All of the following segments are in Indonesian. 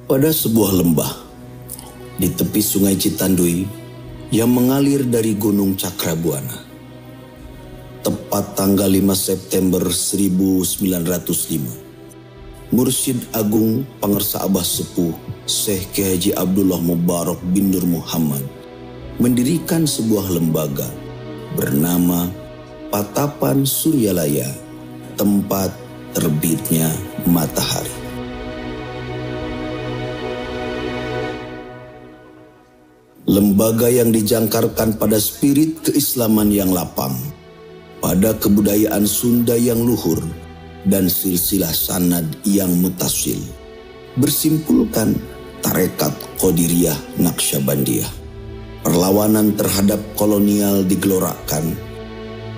Pada sebuah lembah di tepi sungai Citandui yang mengalir dari Gunung Cakrabuana, tepat tanggal 5 September 1905, Mursyid Agung Pangersa Abah Sepuh Syekh Kiai Haji Abdullah Mubarak bin Nur Muhammad mendirikan sebuah lembaga bernama Patapan Suryalaya, tempat terbitnya matahari. Lembaga yang dijangkarkan pada spirit keislaman yang lapang, pada kebudayaan Sunda yang luhur, dan silsilah sanad yang mutasil, bersimpulkan tarekat Qadiriyah Naqsyabandiyah. Perlawanan terhadap kolonial digelorakan,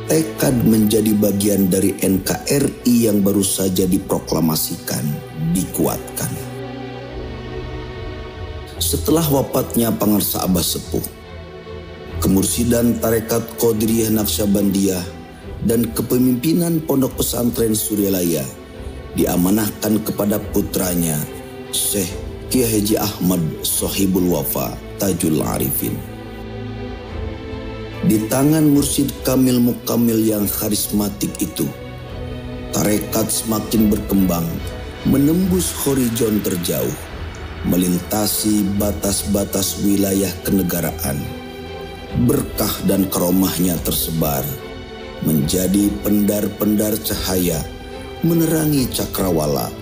tekad menjadi bagian dari NKRI yang baru saja diproklamasikan dikuatkan. Setelah wafatnya Pangersa Abah Sepuh, kemursidan tarekat Qadiriyah Naqsyabandiyah dan kepemimpinan Pondok Pesantren Suryalaya diamanahkan kepada putranya Syekh Kiai Haji Ahmad Sohibul Wafa Tajul Arifin. Di tangan Mursyid Kamil Mukamil yang karismatik itu, tarekat semakin berkembang, menembus horizon terjauh, melintasi batas-batas wilayah kenegaraan. Berkah dan karomahnya tersebar, menjadi pendar-pendar cahaya, menerangi cakrawala,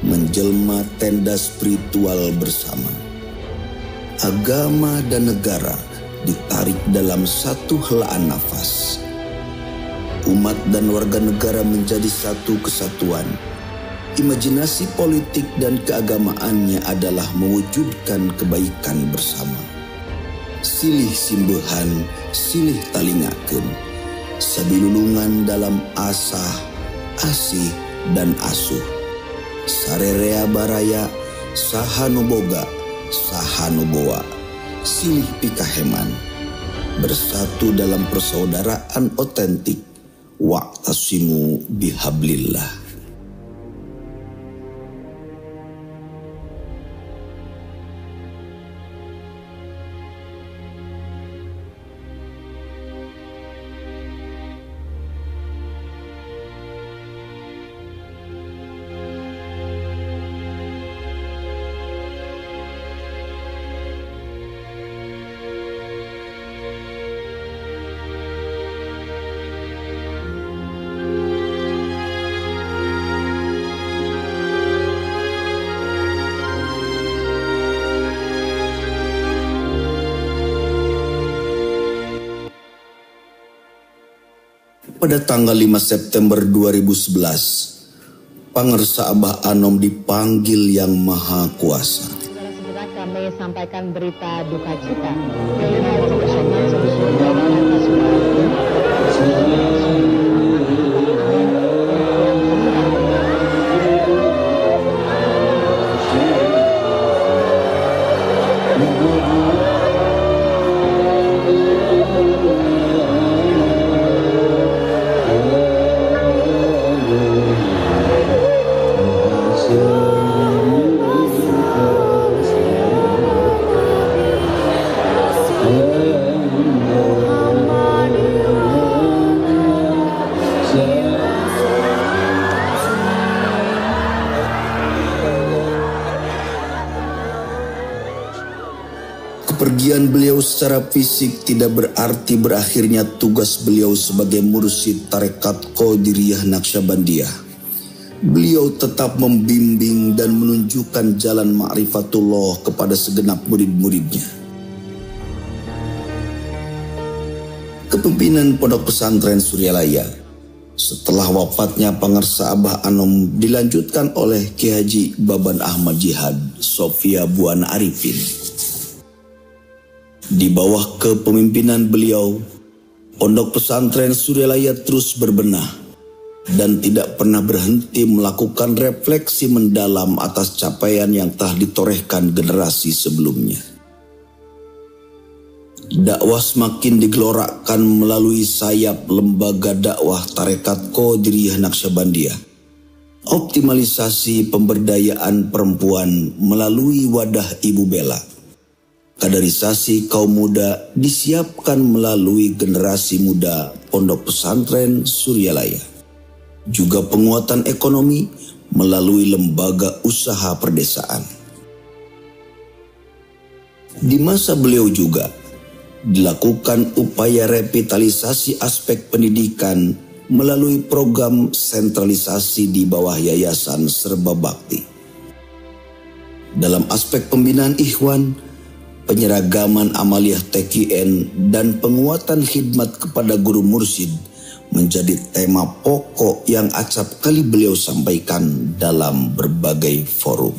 menjelma tenda spiritual bersama. Agama dan negara ditarik dalam satu helaan nafas. Umat dan warga negara menjadi satu kesatuan. Imajinasi politik dan keagamaannya adalah mewujudkan kebaikan bersama. Silih simbehan, silih talingakeun, sabilulungan dalam asah, asih, dan asuh. Sarerea baraya, sahanuboga, sahanuboa, silih pikaheman, bersatu dalam persaudaraan otentik, wa'tasimu bihablillah. Pada tanggal 5 September 2011, Pangersa Abah Anom dipanggil Yang Maha Kuasa. Segera kami sampaikan berita duka cita. Kepergian beliau secara fisik tidak berarti berakhirnya tugas beliau sebagai mursyid tarekat Qadiriyah Naqsyabandiyah. Beliau tetap membimbing dan menunjukkan jalan ma'rifatullah kepada segenap murid-muridnya. Kepemimpinan Pondok Pesantren Suryalaya setelah wafatnya Pangersa Abah Anom dilanjutkan oleh Kiai Haji Baban Ahmad Jihad Sofia Buana Arifin. Di bawah kepemimpinan beliau, Pondok Pesantren Suryalaya terus berbenah dan tidak pernah berhenti melakukan refleksi mendalam atas capaian yang telah ditorehkan generasi sebelumnya. Dakwah semakin digelorakan melalui sayap lembaga dakwah tarekat Qadiriyah Naqsyabandiyah Optimalisasi pemberdayaan perempuan melalui wadah Ibu Bella. Kaderisasi kaum muda disiapkan melalui generasi muda Pondok Pesantren Suryalaya. Juga penguatan ekonomi melalui lembaga usaha perdesaan. Di masa beliau juga dilakukan upaya revitalisasi aspek pendidikan melalui program sentralisasi di bawah Yayasan Serba Bakti. Dalam aspek pembinaan ikhwan, penyeragaman amaliyah TKN dan penguatan khidmat kepada guru mursyid menjadi tema pokok yang acap kali beliau sampaikan dalam berbagai forum.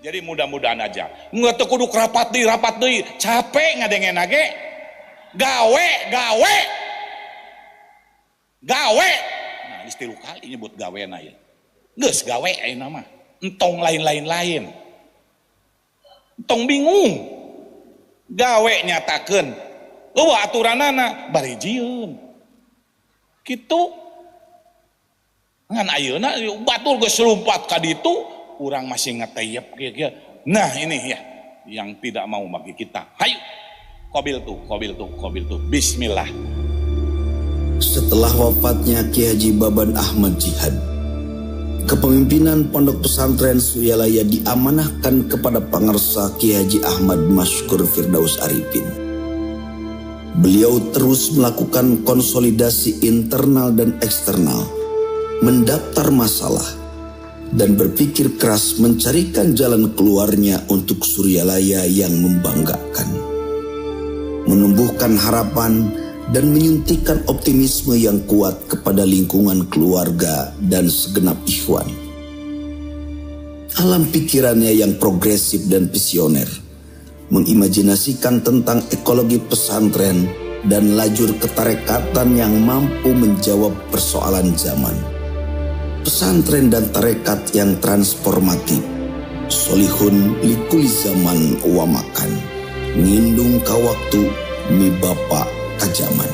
Jadi mudah-mudahan aja. Nggak kudu rapat deui, capek ngadengen age. Gawe. Nah, istilah kali nyebut gawe na ya. Geus gawe ayeuna mah. Entong lain. Entong bingung. Gawe nyatakeun. Eueuh aturanana bari jieun. Kitu. Ngan ayeuna batur geus lumpat ka ditu, urang masih ngeteyep kieu. Nah, ini ya yang tidak mau bagi kita. Hayu. Qabil tuh. Bismillah. Setelah wafatnya Kiai Haji Baban Ahmad Jihad, kepemimpinan Pondok Pesantren Suryalaya diamanahkan kepada Pangarsa Kiai Haji Ahmad Masykur Firdaus Arifin. Beliau terus melakukan konsolidasi internal dan eksternal, mendaftar masalah, dan berpikir keras mencarikan jalan keluarnya untuk Suryalaya yang membanggakan. Menumbuhkan harapan dan menyuntikkan optimisme yang kuat kepada lingkungan keluarga dan segenap ikhwan. Alam pikirannya yang progresif dan visioner mengimajinasikan tentang ekologi pesantren dan lajur ketarekatan yang mampu menjawab persoalan zaman. Pesantren dan tarekat yang transformatif, solihun likuli zaman wa makan, ngindung ka waktu mi bapak kajaman.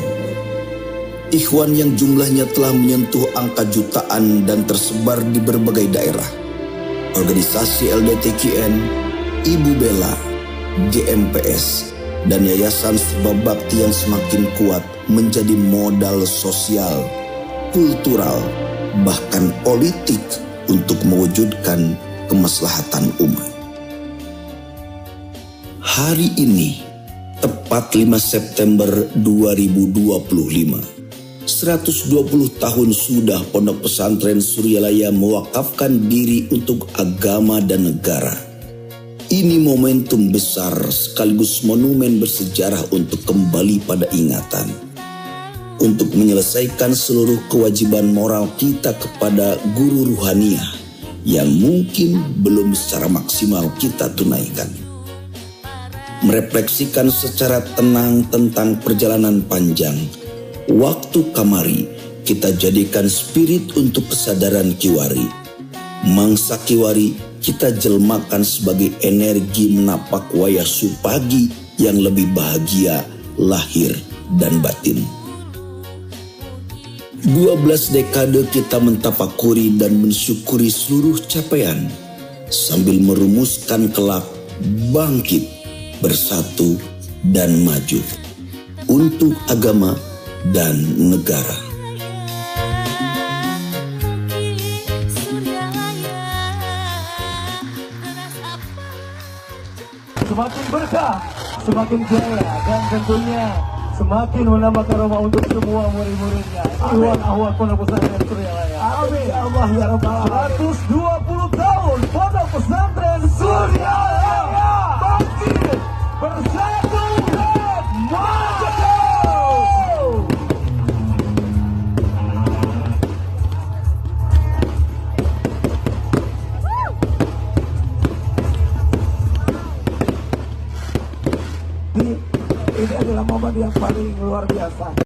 Ikhwan yang jumlahnya telah menyentuh angka jutaan dan tersebar di berbagai daerah. Organisasi LDTKN, Ibu Bella, GMPS, dan Yayasan Serba Bakti yang semakin kuat menjadi modal sosial, kultural, bahkan politik untuk mewujudkan kemaslahatan umat. Hari ini, tepat 5 September 2025, 120 tahun sudah Pondok Pesantren Suryalaya mewakafkan diri untuk agama dan negara. Ini momentum besar sekaligus monumen bersejarah untuk kembali pada ingatan. Untuk menyelesaikan seluruh kewajiban moral kita kepada guru ruhaniah yang mungkin belum secara maksimal kita tunaikan. Merefleksikan secara tenang tentang perjalanan panjang. Waktu kamari kita jadikan spirit untuk kesadaran kiwari. Mangsa kiwari kita jelmakan sebagai energi menapak wayah supagi yang lebih bahagia lahir dan batin. 12 dekade kita mentapakuri dan mensyukuri seluruh capaian sambil merumuskan kelak bangkit, bersatu dan maju untuk agama dan negara. Semakin berkah, semakin jaya, dan tentunya semakin menambah karomah untuk semua murid-muridnya. Ikhwan ahwat Pondok Pesantren Suryalaya. Amin ya Allah ya Rabbal Alamin. 120 tahun Pondok Pesantren Suryalaya. Bangkit, bersatu dan maju. Ini adalah momen yang paling luar biasa.